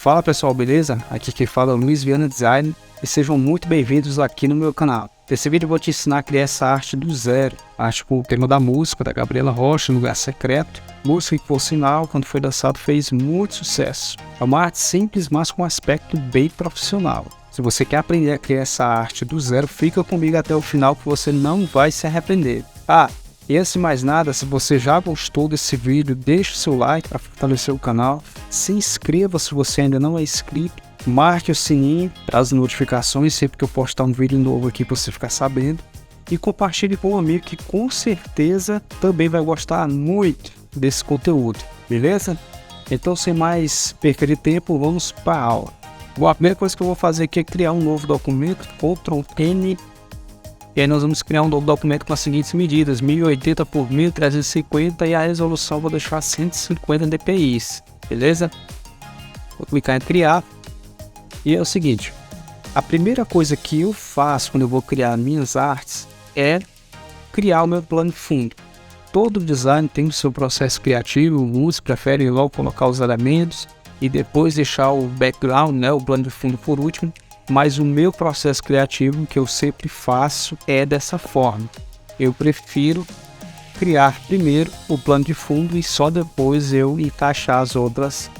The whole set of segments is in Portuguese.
Fala pessoal, beleza? Aqui quem fala é o Luiz Viana Design e sejam muito bem-vindos aqui no meu canal. Nesse vídeo eu vou te ensinar a criar essa arte do zero, arte com o tema da música da Gabriela Rocha, Lugar Secreto, música que por sinal, quando foi lançado fez muito sucesso. É uma arte simples, mas com um aspecto bem profissional. Se você quer aprender a criar essa arte do zero, fica comigo até o final que você não vai se arrepender. E antes de mais nada, se você já gostou desse vídeo, deixe o seu like para fortalecer o canal, se inscreva se você ainda não é inscrito, marque o sininho para as notificações sempre que eu postar um vídeo novo aqui para você ficar sabendo, e compartilhe com um amigo que com certeza também vai gostar muito desse conteúdo, beleza? Então, sem mais perca de tempo, vamos para a aula. Bom, a primeira coisa que eu vou fazer aqui é criar um novo documento, Ctrl N. E aí nós vamos criar um novo documento com as seguintes medidas, 1080 por 1350 e a resolução eu vou deixar 150 dpi, beleza? Vou clicar em criar. E é o seguinte, a primeira coisa que eu faço quando eu vou criar minhas artes é criar o meu plano de fundo. Todo design tem o seu processo criativo, uns preferem logo colocar os elementos e depois deixar o background, né, o plano de fundo por último. Mas o meu processo criativo que eu sempre faço é dessa forma. Eu prefiro criar primeiro o plano de fundo e só depois eu encaixar as outras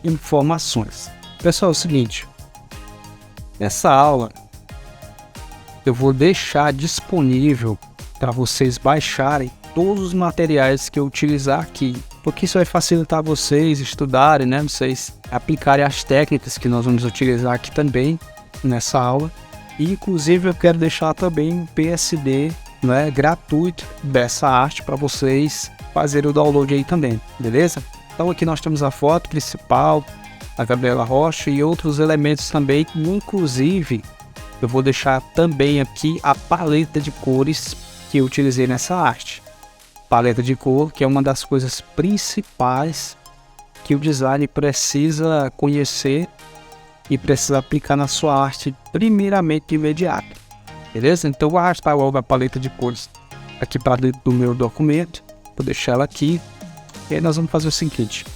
informações. Pessoal, é o seguinte. Nessa aula eu vou deixar disponível para vocês baixarem todos os materiais que eu utilizar aqui. Porque isso vai facilitar vocês estudarem, né? Vocês aplicarem as técnicas que nós vamos utilizar aqui também nessa aula, e inclusive eu quero deixar também um PSD, né, gratuito dessa arte para vocês fazerem o download aí também, beleza? Então aqui nós temos a foto principal, a Gabriela Rocha e outros elementos também, inclusive eu vou deixar também aqui a paleta de cores que eu utilizei nessa arte. Paleta de cor, que é uma das coisas principais que o design precisa conhecer e precisa aplicar na sua arte primeiramente de imediato, beleza? Então eu vou arrastar logo a paleta de cores aqui para dentro do meu documento, vou deixar ela aqui, e aí nós vamos fazer o seguinte.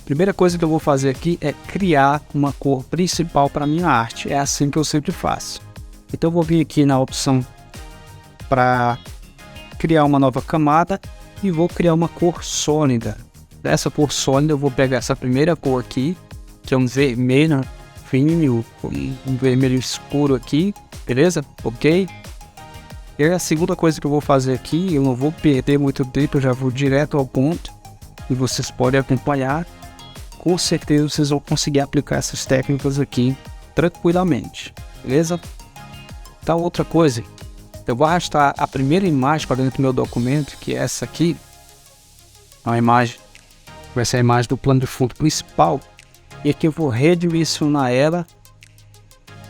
Primeira coisa que eu vou fazer aqui é criar uma cor principal para minha arte, é assim que eu sempre faço. Então eu vou vir aqui na opção para criar uma nova camada e vou criar uma cor sólida. Dessa cor sólida eu vou pegar essa primeira cor aqui, que é um vermelho fino, um vermelho escuro aqui, beleza? Ok? E a segunda coisa que eu vou fazer aqui, eu não vou perder muito tempo, eu já vou direto ao ponto, e vocês podem acompanhar, com certeza vocês vão conseguir aplicar essas técnicas aqui tranquilamente, beleza? Então outra coisa, eu vou arrastar a primeira imagem para dentro do meu documento, que é essa aqui, a imagem, vai ser a imagem do plano de fundo principal, e aqui eu vou redimensionar ela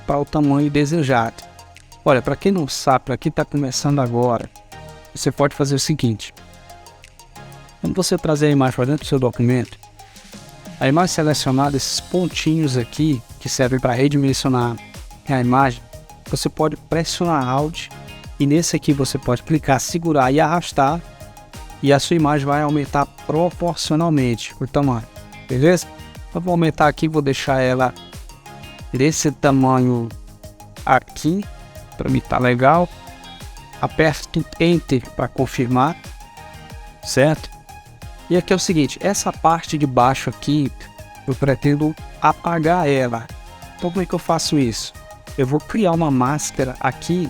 para o tamanho desejado. Olha, para quem não sabe, para quem está começando agora, você pode fazer o seguinte. Quando você trazer a imagem para dentro do seu documento, a imagem selecionada, esses pontinhos aqui, que servem para redimensionar a imagem, você pode pressionar Alt, e nesse aqui você pode clicar, segurar e arrastar, e a sua imagem vai aumentar proporcionalmente o tamanho, beleza? Eu vou aumentar aqui, vou deixar ela desse tamanho aqui, para mim tá legal. Aperto Enter para confirmar, certo? E aqui é o seguinte, essa parte de baixo aqui, eu pretendo apagar ela. Então como é que eu faço isso? Eu vou criar uma máscara aqui,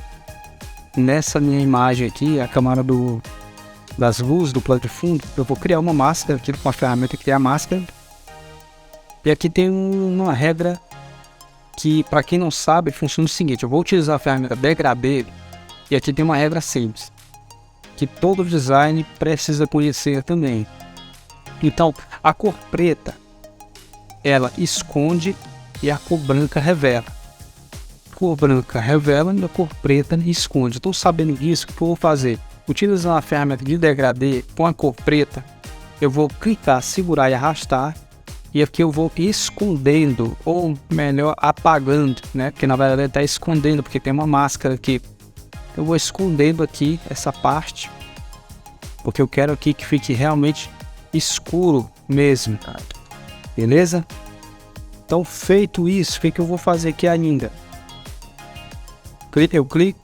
nessa minha imagem aqui, a camada das luzes do plano de fundo, eu vou criar uma máscara aqui com a ferramenta Criar Máscara. E aqui tem uma regra que, para quem não sabe, funciona o seguinte. Eu vou utilizar a ferramenta Degradê e aqui tem uma regra simples, que todo design precisa conhecer também. Então, a cor preta, ela esconde e a cor branca revela. A cor branca revela e a cor preta esconde. Estou sabendo disso, o que eu vou fazer? Utilizando a ferramenta de degradê com a cor preta, eu vou clicar, segurar e arrastar. E aqui eu vou escondendo, ou melhor, apagando, né? Porque na verdade ele está escondendo, porque tem uma máscara aqui. Eu vou escondendo aqui essa parte, porque eu quero aqui que fique realmente escuro mesmo, beleza? Então, feito isso, o que eu vou fazer aqui ainda? Eu clico,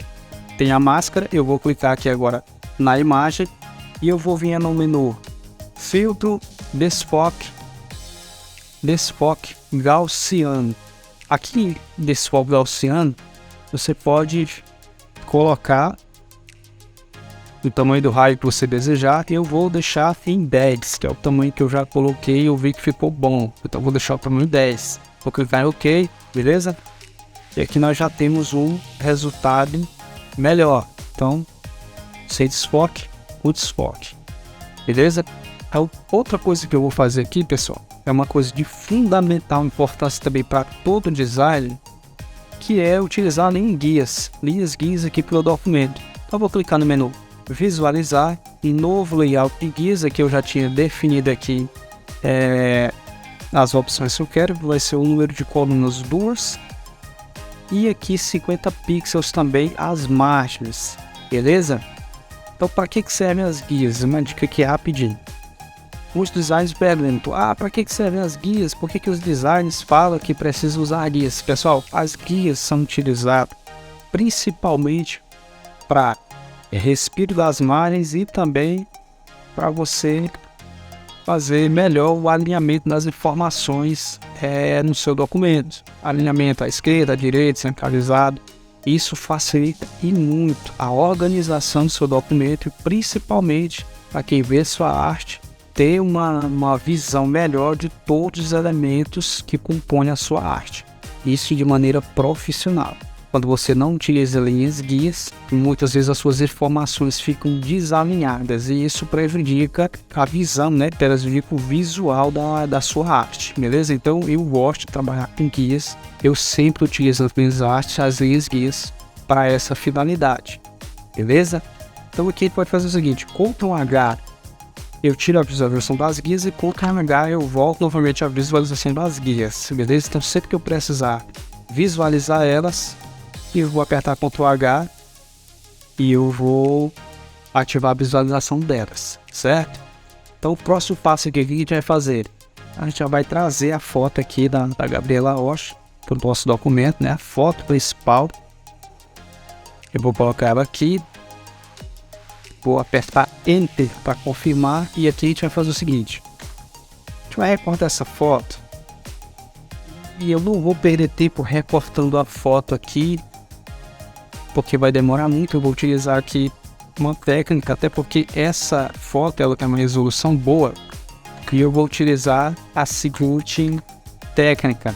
tem a máscara, eu vou clicar aqui agora na imagem e eu vou vir no menu Filtro, Desfoque Gaussiano. Aqui, Desfoque Gaussiano, você pode colocar o tamanho do raio que você desejar. Eu vou deixar em 10, que é o tamanho que eu já coloquei e eu vi que ficou bom. Então vou deixar o tamanho 10. Vou clicar em OK, beleza? E aqui nós já temos um resultado melhor. Então, sem desfoque, o desfoque. Beleza? Então, outra coisa que eu vou fazer aqui, pessoal, é uma coisa de fundamental importância também para todo design, que é utilizar linhas guias aqui pelo documento. Então, vou clicar no menu Visualizar, em novo layout de guias, aqui eu já tinha definido aqui as opções que eu quero, vai ser o número de colunas 2 e aqui 50 pixels também as margens, beleza? Então, para que servem as guias? Uma dica aqui rapidinho. Os designers perguntam, para que servem as guias? Por que os designers falam que precisa usar guias? Pessoal, as guias são utilizadas principalmente para respiro das margens e também para você fazer melhor o alinhamento das informações no seu documento. Alinhamento à esquerda, à direita, centralizado. Isso facilita e muito a organização do seu documento e principalmente para quem vê sua arte ter uma visão melhor de todos os elementos que compõem a sua arte. Isso de maneira profissional. Quando você não utiliza linhas guias, muitas vezes as suas informações ficam desalinhadas e isso prejudica a visão, prejudica o visual da sua arte, beleza? Então eu gosto de trabalhar com guias, eu sempre utilizo as linhas guias para essa finalidade, beleza? Então aqui a gente pode fazer o seguinte, Ctrl H, eu tiro a visualização das guias e Ctrl H eu volto novamente a visualização das guias, beleza? Então sempre que eu precisar visualizar elas, eu vou apertar Ctrl H e eu vou ativar a visualização delas, certo? Então o próximo passo aqui que a gente vai fazer, a gente já vai trazer a foto aqui da Gabriela Rocha para o nosso documento, a foto principal. Eu vou colocar ela aqui, vou apertar Enter para confirmar e aqui a gente vai fazer o seguinte, a gente vai recortar essa foto e eu não vou perder tempo recortando a foto aqui, porque vai demorar muito. Eu vou utilizar aqui uma técnica, até porque essa foto ela tem uma resolução boa, e eu vou utilizar a seguinte técnica.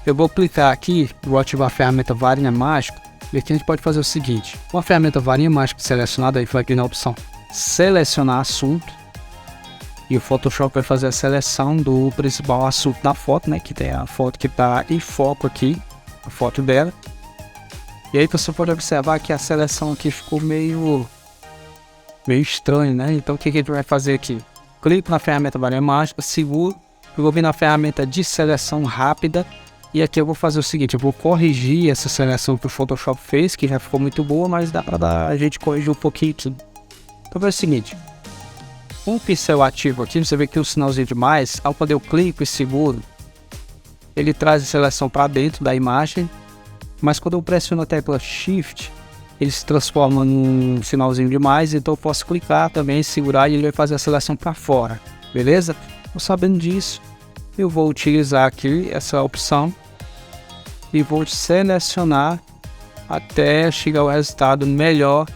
Eu vou clicar aqui, vou ativar a ferramenta Varinha Mágica, e aqui a gente pode fazer o seguinte, com a ferramenta Varinha Mágica selecionada, aí vai aqui na opção Selecionar Assunto, e o Photoshop vai fazer a seleção do principal assunto da foto, que tem a foto que está em foco aqui, a foto dela. E aí você pode observar que a seleção aqui ficou meio estranho, Então o que a gente vai fazer aqui? Clico na ferramenta Varinha Mágica, seguro, eu vou vir na ferramenta de seleção rápida e aqui eu vou fazer o seguinte, eu vou corrigir essa seleção que o Photoshop fez, que já ficou muito boa, mas dá para a gente corrigir um pouquinho tudo. Então é o seguinte, com o pincel ativo aqui, você vê que tem um sinalzinho de mais, ao quando eu clico e seguro, ele traz a seleção para dentro da imagem. Mas quando eu pressiono a tecla Shift, ele se transforma num sinalzinho de mais, então eu posso clicar também, segurar e ele vai fazer a seleção para fora, beleza? Então, sabendo disso, eu vou utilizar aqui essa opção e vou selecionar até chegar ao resultado melhor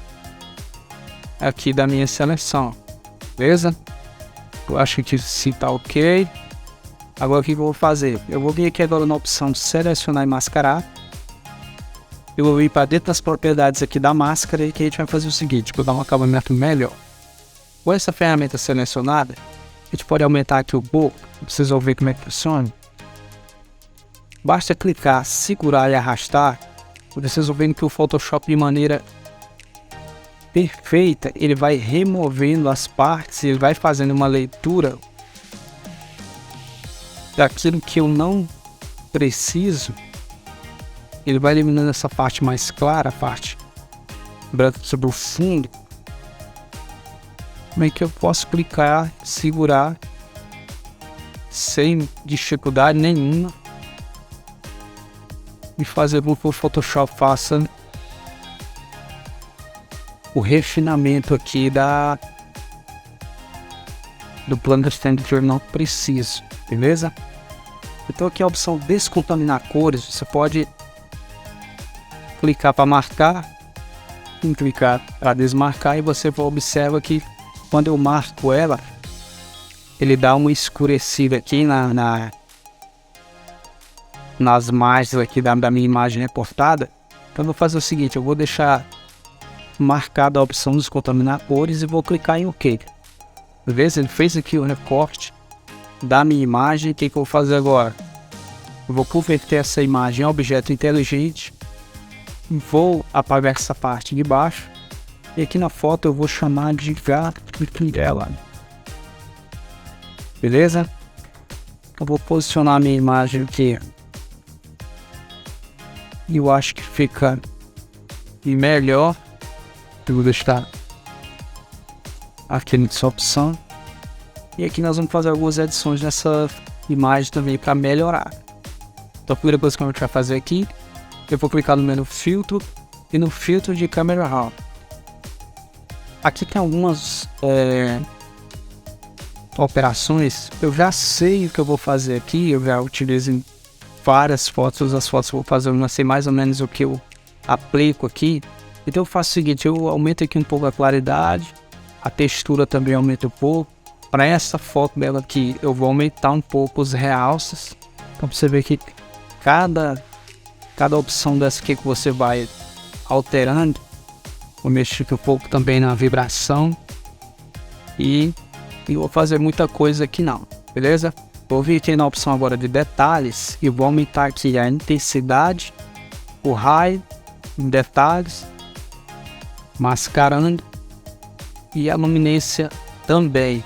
aqui da minha seleção, beleza? Eu acho que sim, tá ok. Agora o que eu vou fazer? Eu vou vir aqui agora na opção Selecionar e Mascarar. Eu vou ir para dentro das propriedades aqui da máscara e que a gente vai fazer o seguinte, para dar um acabamento melhor. Com essa ferramenta selecionada, a gente pode aumentar aqui o pouco, vocês vão ver como é que funciona. Basta clicar, segurar e arrastar, vocês vão ver que o Photoshop de maneira perfeita, ele vai removendo as partes, ele vai fazendo uma leitura daquilo que eu não preciso. Ele vai eliminando essa parte mais clara, a parte branca sobre o fundo. Como é que eu posso clicar, segurar, sem dificuldade nenhuma e fazer com que o Photoshop faça o refinamento aqui do plano de stand que eu não preciso, beleza? Então aqui a opção descontaminar cores, você pode clicar para marcar, clicar para desmarcar, e você observa que quando eu marco ela, ele dá uma escurecida aqui nas margens aqui da minha imagem reportada. Então eu vou fazer o seguinte, eu vou deixar marcada a opção descontaminar cores e vou clicar em OK. Beleza? Ele fez aqui o recorte da minha imagem. O que eu vou fazer agora? Eu vou converter essa imagem em objeto inteligente. Vou apagar essa parte de baixo. E aqui na foto eu vou chamar de Gabriela. Beleza? Eu vou posicionar a minha imagem aqui. E eu acho que fica melhor. Eu vou deixar aqui nessa opção. E aqui nós vamos fazer algumas edições nessa imagem também para melhorar. Então a primeira coisa que a gente vai fazer aqui, eu vou clicar no menu filtro e no filtro de Camera Raw. Aqui tem algumas operações. Eu já sei o que eu vou fazer aqui, eu já utilizo várias fotos, as fotos que eu vou fazer, eu não sei mais ou menos o que eu aplico aqui. Então eu faço o seguinte, eu aumento aqui um pouco a claridade, a textura também aumenta um pouco. Para essa foto dela aqui, eu vou aumentar um pouco os realces. Então você vê que cada opção dessa aqui que você vai alterando, vou mexer um pouco também na vibração. E vou fazer muita coisa aqui não, beleza? Vou vir aqui na opção agora de detalhes e vou aumentar aqui a intensidade, o raio em detalhes, mascarando e a luminância também,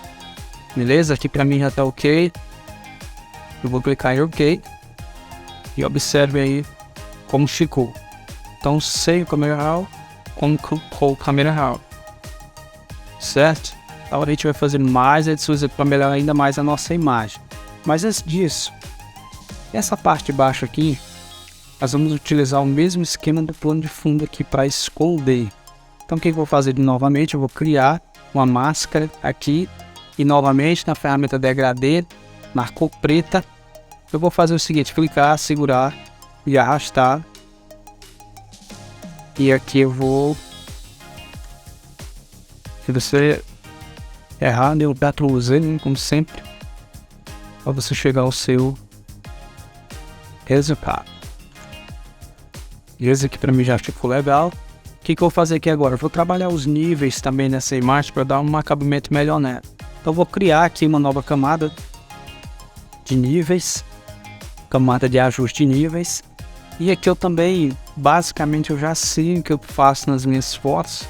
beleza? Aqui para mim já tá ok. Eu vou clicar em OK e observe aí como ficou. Então sem o Camera Raw, com o Camera Raw, certo? Agora a gente vai fazer mais edições para melhorar ainda mais a nossa imagem. Mas antes disso, essa parte de baixo aqui, nós vamos utilizar o mesmo esquema do plano de fundo aqui para esconder. Então o que eu vou fazer novamente? Eu vou criar uma máscara aqui e novamente na ferramenta degradê, na cor preta, eu vou fazer o seguinte, clicar, segurar e arrastar. E aqui eu vou, se você errar, eu bato usando como sempre, para você chegar ao seu resultado. E esse aqui para mim já ficou legal. O que eu vou fazer aqui agora? Eu vou trabalhar os níveis também nessa imagem para dar um acabamento melhor nela. Então eu vou criar aqui uma nova camada de níveis, camada de ajuste de níveis. E aqui eu também, basicamente eu já sei o que eu faço nas minhas fotos,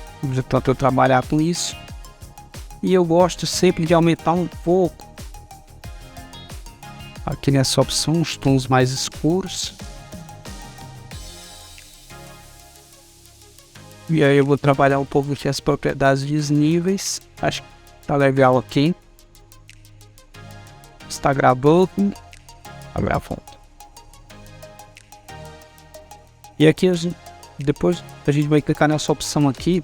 tanto eu trabalhar com isso. E eu gosto sempre de aumentar um pouco aqui nessa opção, os tons mais escuros. E aí eu vou trabalhar um pouco aqui as propriedades dos níveis. Acho que tá legal aqui. Está gravando. Tá gravando. E aqui depois a gente vai clicar nessa opção aqui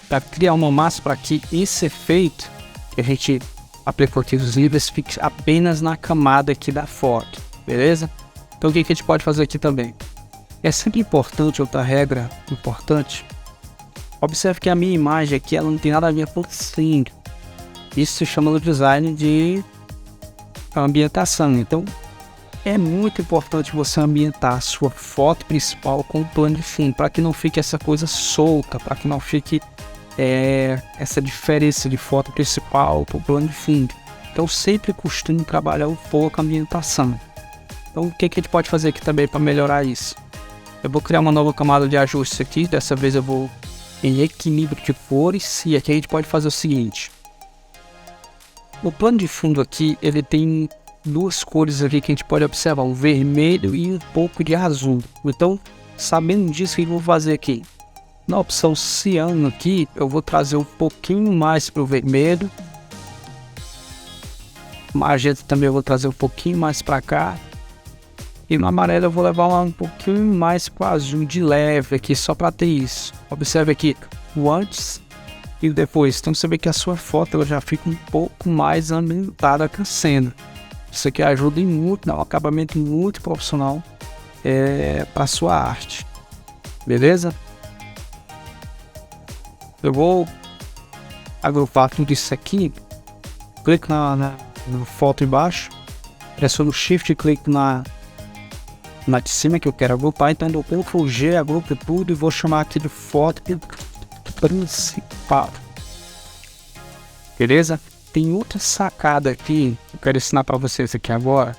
para criar uma máscara para que esse efeito que a gente aplicou aqui dos níveis fique apenas na camada aqui da foto, beleza? Então o que a gente pode fazer aqui também? É sempre importante, outra regra importante, observe que a minha imagem aqui ela não tem nada a ver com o sim. Isso se chama no design de ambientação. Então é muito importante você ambientar a sua foto principal com o plano de fundo, para que não fique essa coisa solta, para que não fique essa diferença de foto principal para o plano de fundo. Então sempre costume trabalhar um pouco a ambientação. Então o que a gente pode fazer aqui também para melhorar isso? Eu vou criar uma nova camada de ajuste aqui, dessa vez eu vou em equilíbrio de cores, e aqui a gente pode fazer o seguinte. O plano de fundo aqui, ele tem duas cores aqui que a gente pode observar, o vermelho e um pouco de azul. Então, sabendo disso, o que eu vou fazer aqui? Na opção ciano aqui, eu vou trazer um pouquinho mais para o vermelho. O magenta também eu vou trazer um pouquinho mais para cá. E no amarelo eu vou levar um pouquinho mais para azul de leve aqui, só para ter isso. Observe aqui o antes e o depois. Então você vê que a sua foto ela já fica um pouco mais ambientada com a cena. Isso aqui ajuda muito, dá um acabamento muito profissional para sua arte. Beleza? Eu vou agrupar tudo isso aqui. Clico na foto embaixo. Pressiono o Shift e clico na de cima que eu quero agrupar. Então eu dou Ctrl G, agrupo tudo e vou chamar aqui de foto principal. Beleza? Tem outra sacada aqui que eu quero ensinar para vocês aqui agora.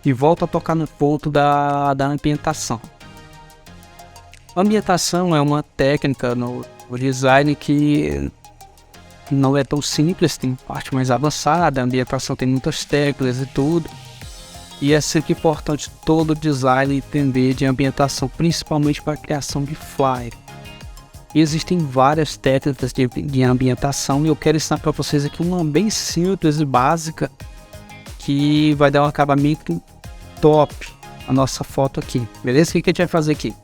E volto a tocar no ponto da ambientação. A ambientação é uma técnica no design que não é tão simples, tem parte mais avançada. A ambientação tem muitas teclas e tudo. E é sempre importante todo design entender de ambientação, principalmente para a criação de flyer. Existem várias técnicas de ambientação e eu quero ensinar para vocês aqui uma bem simples e básica que vai dar um acabamento top a nossa foto aqui, beleza? O que a gente vai fazer aqui?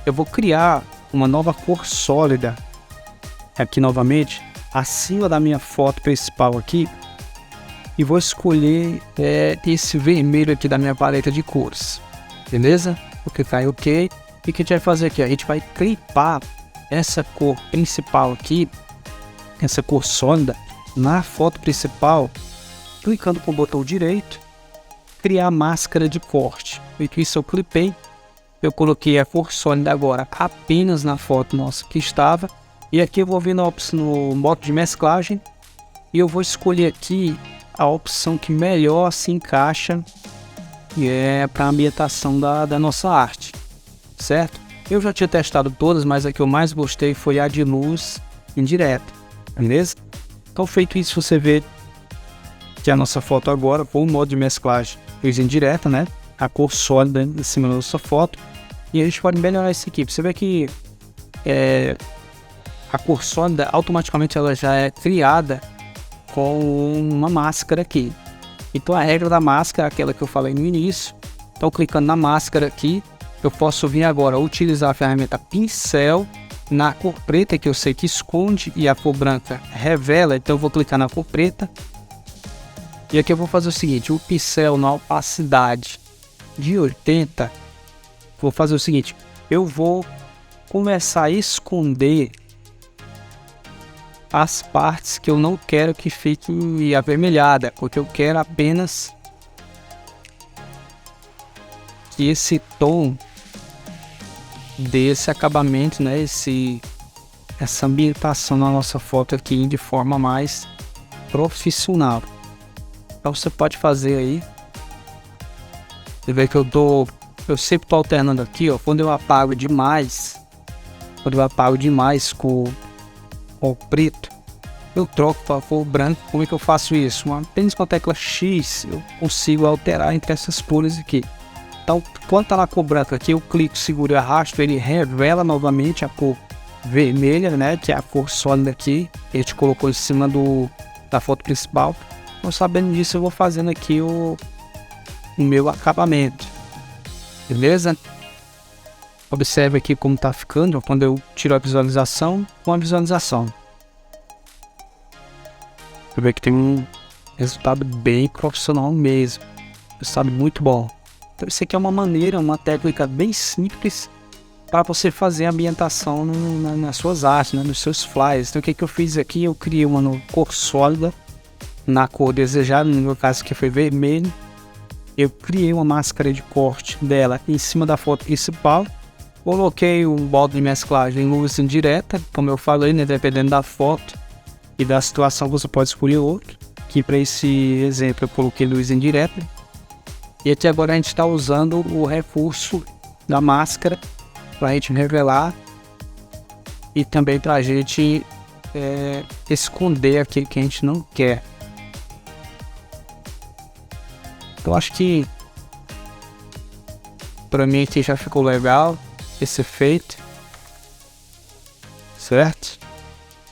Eu vou criar uma nova cor sólida aqui novamente, acima da minha foto principal aqui, e vou escolher esse vermelho aqui da minha paleta de cores, beleza? Vou clicar em OK. E o que a gente vai fazer aqui? A gente vai clipar essa cor principal aqui, essa cor sólida, na foto principal, clicando com o botão direito, criar máscara de corte. E que isso eu clipei, eu coloquei a cor sólida agora apenas na foto nossa que estava, e aqui eu vou vir no modo de mesclagem, e eu vou escolher aqui a opção que melhor se encaixa, que é para a ambientação da nossa arte, certo? Eu já tinha testado todas, mas a que eu mais gostei foi a de luz indireta, beleza? Então feito isso, você vê que a nossa foto agora, com o modo de mesclagem luz indireta, né? A cor sólida em cima da nossa foto. E a gente pode melhorar isso aqui. Você vê que a cor sólida automaticamente ela já é criada com uma máscara aqui. Então a regra da máscara é aquela que eu falei no início. Então clicando na máscara aqui, eu posso vir agora utilizar a ferramenta pincel na cor preta, que eu sei que esconde, e a cor branca revela. Então eu vou clicar na cor preta. E aqui eu vou fazer o seguinte, o pincel na opacidade de 80, vou fazer o seguinte, eu vou começar a esconder as partes que eu não quero que fique avermelhada, porque eu quero apenas que esse tom desse acabamento, né, essa ambientação na nossa foto aqui de forma mais profissional. Então você pode fazer aí. Você vê que eu sempre tô alternando aqui, ó, quando eu apago demais com o preto, eu troco para cor branco. Como é que eu faço isso? Apenas com a tecla X eu consigo alterar entre essas cores aqui. Então, quando tá na cor branca aqui, eu clico, seguro e arrasto, ele revela novamente a cor vermelha, né? Que é a cor sólida aqui. A gente colocou em cima da foto principal. Então, sabendo disso, eu vou fazendo aqui o meu acabamento. Beleza? Observe aqui como tá ficando, quando eu tiro a visualização com a visualização. Você vê que tem um resultado bem profissional mesmo. Resultado muito bom. Então isso aqui é uma maneira, uma técnica bem simples para você fazer a ambientação nas suas artes, né, nos seus flyers. Então o que eu fiz aqui? Eu criei uma cor sólida, na cor desejada, no meu caso que foi vermelho. Eu criei uma máscara de corte dela em cima da foto principal. Coloquei um modo de mesclagem em luz indireta, como eu falei, né, dependendo da foto e da situação você pode escolher outro. Aqui para esse exemplo eu coloquei luz indireta. E até agora a gente está usando o recurso da máscara para a gente revelar e também para a gente esconder aquilo que a gente não quer. Então acho que para mim aqui já ficou legal esse efeito, certo?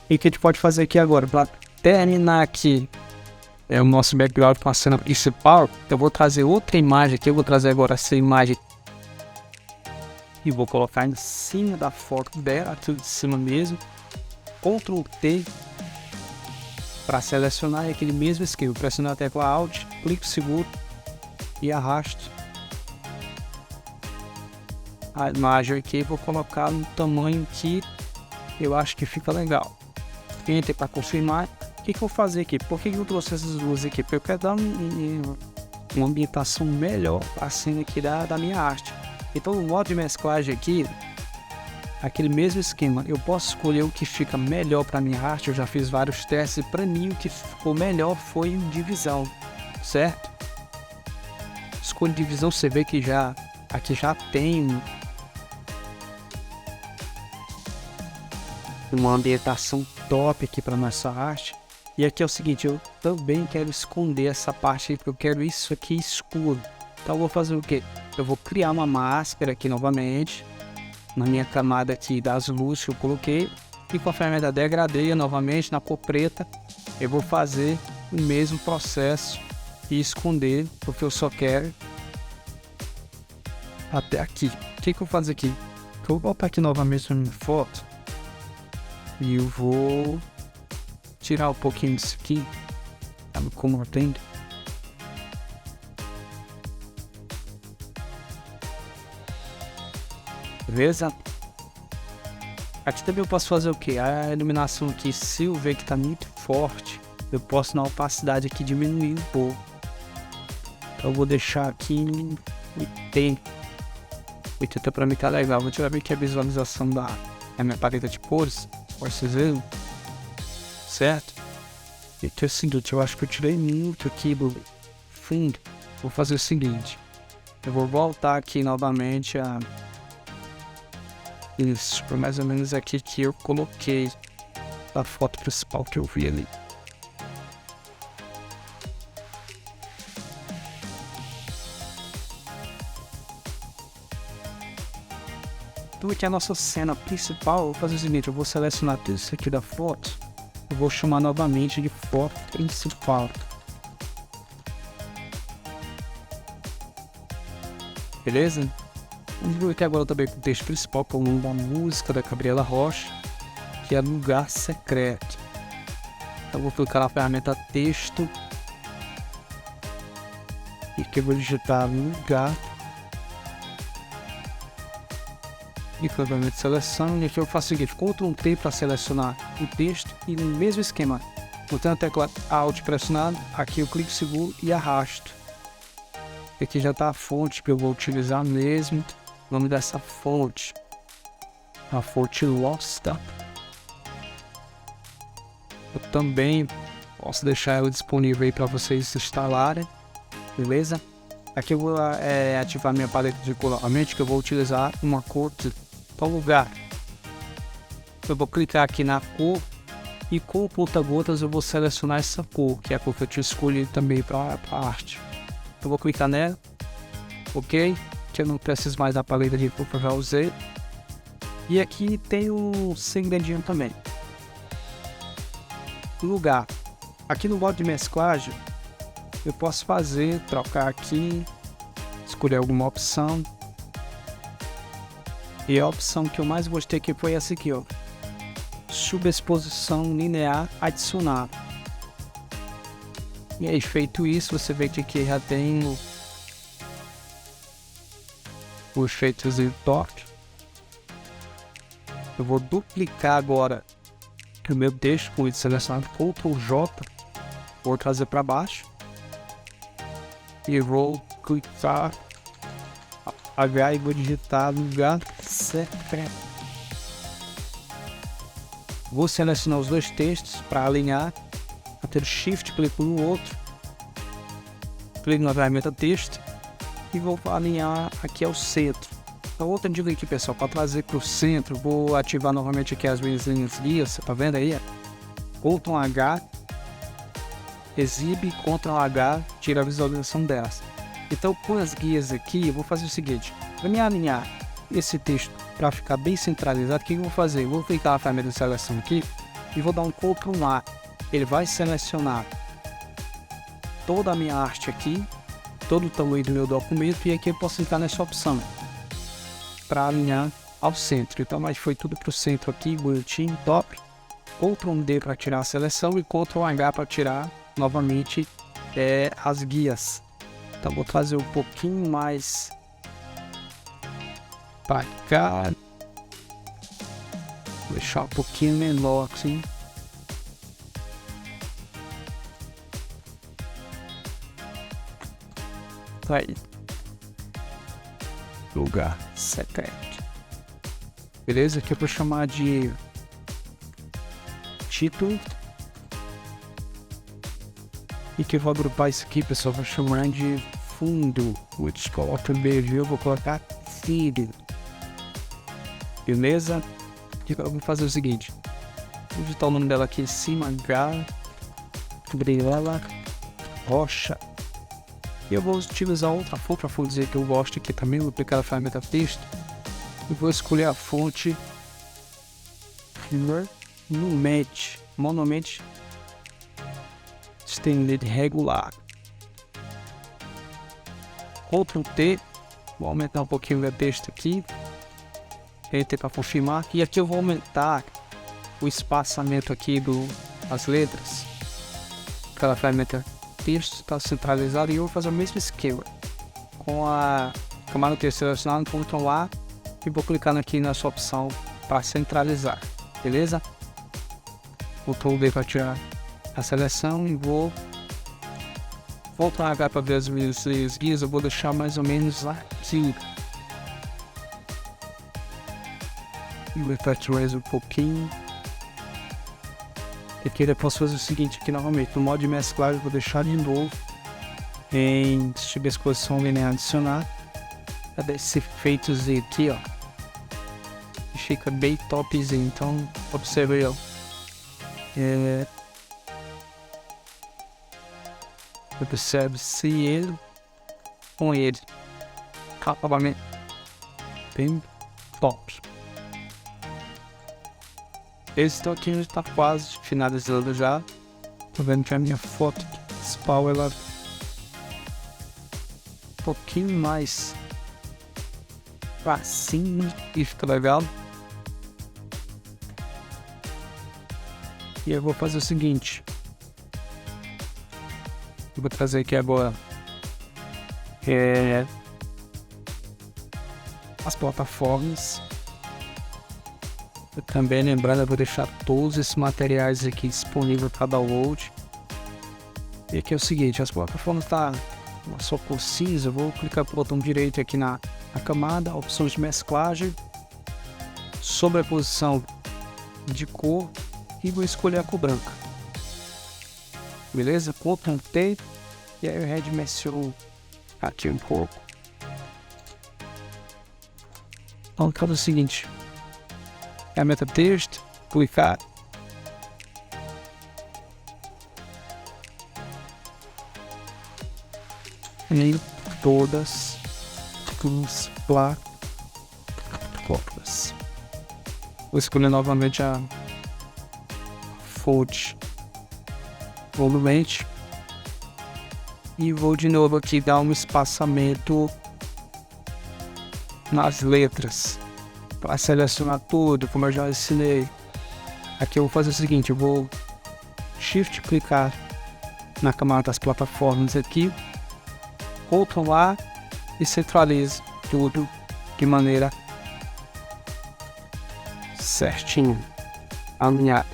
E o que a gente pode fazer aqui agora para terminar aqui o nosso background com a cena principal. Então eu vou trazer outra imagem aqui, eu vou trazer agora essa imagem e vou colocar em cima da foto dela, tudo de cima mesmo. Ctrl T para selecionar aquele mesmo esquema, pressionar a tecla Alt, clico seguro e arrasto a imagem aqui. Vou colocar no tamanho que eu acho que fica legal. Enter para confirmar. O que eu vou fazer aqui? Por que eu trouxe essas luzes aqui? Porque eu quero dar uma ambientação melhor para a cena aqui da minha arte. Então no modo de mesclagem aqui, aquele mesmo esquema, eu posso escolher o que fica melhor para minha arte. Eu já fiz vários testes e para mim o que ficou melhor foi em divisão, certo? Escolha divisão, você vê que aqui já tem uma ambientação top aqui para nossa arte. E aqui é o seguinte, eu também quero esconder essa parte aí, porque eu quero isso aqui escuro. Então eu vou fazer o que? Eu vou criar uma máscara aqui novamente, na minha camada aqui das luzes que eu coloquei, e com a ferramenta degradeia novamente na cor preta, eu vou fazer o mesmo processo e esconder, porque eu só quero até aqui. O que eu vou fazer aqui? Eu vou voltar aqui novamente na minha foto e eu vou tirar um pouquinho disso aqui, tá me incomodando. Beleza? Aqui também eu posso fazer o que? A iluminação aqui, se eu ver que tá muito forte, eu posso na opacidade aqui diminuir um pouco. Então eu vou deixar aqui em 80. 80 pra mim tá legal. Vou tirar aqui a visualização da minha paleta de cores, vocês verem, certo? Então é o seguinte, eu acho que eu tirei muito aqui do fundo. Vou fazer o seguinte, eu vou voltar aqui novamente a isso, foi mais ou menos aqui que eu coloquei a foto principal que eu vi ali. Então aqui é a nossa cena principal. Eu vou fazer o seguinte, eu vou selecionar tudo isso aqui da foto. Eu vou chamar novamente de foto principal. Beleza? Vamos ver aqui agora também com o texto principal, que é o nome da música da Gabriela Rocha, que é Lugar Secreto. Então eu vou clicar na ferramenta texto e aqui eu vou digitar lugar e ferramenta de seleção. E aqui eu faço o seguinte, Ctrl T para selecionar o texto e no mesmo esquema, botando a tecla Alt pressionado, aqui eu clico seguro e arrasto. Aqui já está a fonte que eu vou utilizar mesmo. O nome dessa fonte, a fonte Lost. Eu também posso deixar ela disponível aí para vocês instalarem, beleza? Aqui eu vou ativar minha paleta de cor novamente, que eu vou utilizar uma cor de tal lugar. Eu vou clicar aqui na cor e com o ponta-gotas eu vou selecionar essa cor, que é a cor que eu tinha escolhido também para a arte. Eu vou clicar nela, ok? Que eu não preciso mais da paleta de cor que eu já usei. E aqui tem um segredinho também. Lugar. Aqui no modo de mesclagem, eu posso trocar aqui, escolher alguma opção. E a opção que eu mais gostei aqui foi essa aqui, ó. Subexposição linear adicionar. E aí, feito isso, você vê que aqui já tem o efeitozinho top. Eu vou duplicar agora o meu texto com isso selecionado, Ctrl J, vou trazer para baixo e vou clicar H e vou digitar lugar secreto. Vou selecionar os dois textos para alinhar, até Shift, clico no outro, clico na ferramenta texto e vou alinhar aqui ao centro. Então, outra dica aqui, pessoal, para trazer para o centro, vou ativar novamente aqui as minhas linhas guias, você tá vendo aí? Ctrl H, exibe, Ctrl H, tira a visualização delas. Então, com as guias aqui, eu vou fazer o seguinte, para me alinhar esse texto para ficar bem centralizado, o que eu vou fazer? Eu vou clicar na ferramenta de seleção aqui e vou dar um Ctrl A. Ele vai selecionar toda a minha arte aqui, todo o tamanho do meu documento, e aqui eu posso entrar nessa opção para alinhar ao centro. Então, mas foi tudo para o centro aqui, bonitinho, top. Ctrl D para tirar a seleção e Ctrl H para tirar novamente as guias. Então vou trazer um pouquinho mais para cá, vou deixar um pouquinho menor assim. Tá aí. Lugar secreto. Beleza? Aqui eu vou chamar de título. E que eu vou agrupar isso aqui, pessoal, vou chamar de fundo. Vou colocar BG, eu vou colocar feed. Beleza? E eu vou fazer o seguinte. Vou digitar o nome dela aqui em cima, H, Gabriela Rocha. E eu vou utilizar outra fonte, para dizer que eu gosto aqui também, vou clicar na ferramenta texto. E vou escolher a fonte Monument Standard regular. Ctrl T, vou aumentar um pouquinho o meu texto aqui. Enter para confirmar. E aqui eu vou aumentar o espaçamento aqui das letras. Aquela ferramenta texto está centralizada e eu vou fazer o mesmo esquema. Com a camada texto selecionada, Ctrl A e vou clicar aqui nessa opção para centralizar. Beleza? Ctrl D para tirar a seleção e vou voltar H para ver as minhas guias. Eu vou deixar mais ou menos aqui. Vou refactorizar um pouquinho. E aqui eu posso fazer o seguinte aqui novamente. No modo de mesclagem eu vou deixar de novo em tipo exposição linear adicionar. Cadê esse efeitozinho aqui, ó? Fica bem topzinho. Então observe aí, ó. Observe-se ele com ele. Acabamento bem top. Esse toquinho está quase finalizando já. Tô vendo que a minha foto principal ela um pouquinho mais pra cima e fica legal. E eu vou fazer o seguinte. Eu vou trazer aqui agora as plataformas. Eu também lembrando, eu vou deixar todos esses materiais aqui disponíveis para download. E aqui é o seguinte, as plataformas tá só por cinza. Eu vou clicar no botão direito aqui na camada, opções de mesclagem, sobreposição de cor e vou escolher a cor branca. Beleza? Ctrl T e aí eu redimensiono aqui um pouco. Então, o seguinte. Ferramenta texto, clicar. E todas as plataformas. Vou escolher novamente a fonte volumente. E vou de novo aqui dar um espaçamento nas letras. Para selecionar tudo, como eu já ensinei. Aqui eu vou fazer o seguinte, eu vou Shift clicar na camada das plataformas aqui, Ctrl A e centralizo tudo de maneira certinho, alinhado.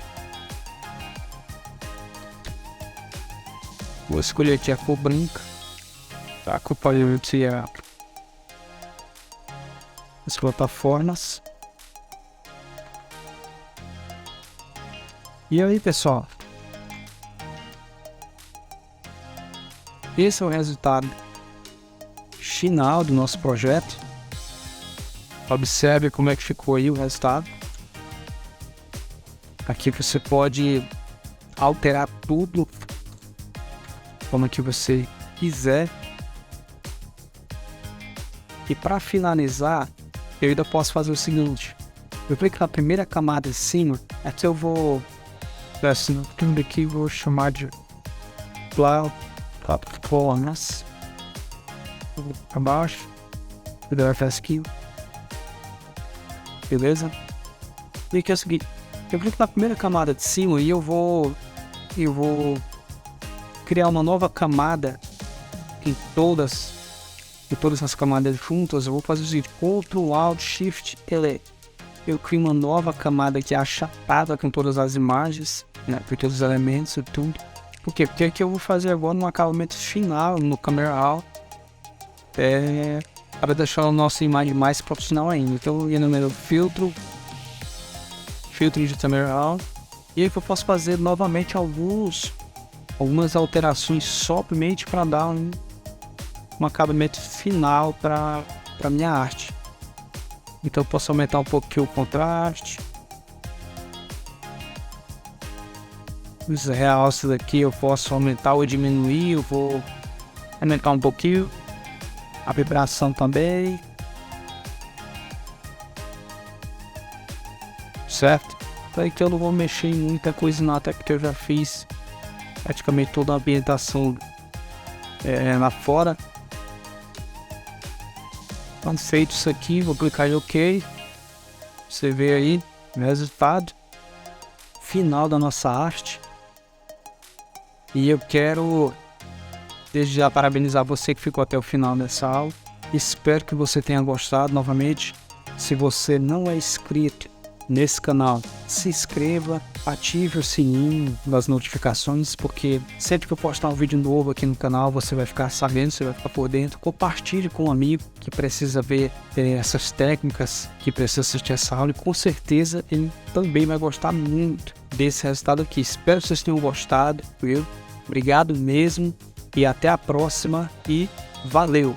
Vou escolher aqui a cor branca, tá? Acompanhando as plataformas. E aí, pessoal, esse é o resultado final do nosso projeto. Observe como é que ficou aí o resultado. Aqui você pode alterar tudo como que você quiser. E para finalizar, eu ainda posso fazer o seguinte. Eu clico na primeira camada em cima. Aqui eu vou tudo aqui, vou chamar de plataformas para baixo, aqui, beleza? E que é o seguinte, eu clico na primeira camada de cima e eu vou criar uma nova camada em todas as camadas juntas. Eu vou fazer o seguinte, Ctrl Alt Shift L. Eu crio uma nova camada que é achatada com todas as imagens, né, com todos os elementos e tudo. Por quê? Porque aqui eu vou fazer agora no acabamento final, no Camera Raw, para deixar a nossa imagem mais profissional ainda. Então eu ia no menu filtro de Camera Raw, e aí eu posso fazer novamente algumas alterações somente para dar um acabamento final para minha arte. Então eu posso aumentar um pouquinho o contraste. Os realces aqui eu posso aumentar ou diminuir. Eu vou aumentar um pouquinho. A vibração também. Certo? Então aqui eu não vou mexer em muita coisa não, até porque eu já fiz praticamente toda a ambientação lá fora. Então, feito isso aqui, vou clicar em OK. Você vê aí o resultado final da nossa arte. E eu quero desde já parabenizar você que ficou até o final dessa aula. Espero que você tenha gostado. Novamente, se você não é inscrito nesse canal, se inscreva, ative o sininho das notificações, porque sempre que eu postar um vídeo novo aqui no canal, você vai ficar sabendo, você vai ficar por dentro. Compartilhe com um amigo que precisa ver essas técnicas, que precisa assistir essa aula, e com certeza ele também vai gostar muito desse resultado aqui. Espero que vocês tenham gostado, viu? Obrigado mesmo, e até a próxima, e valeu!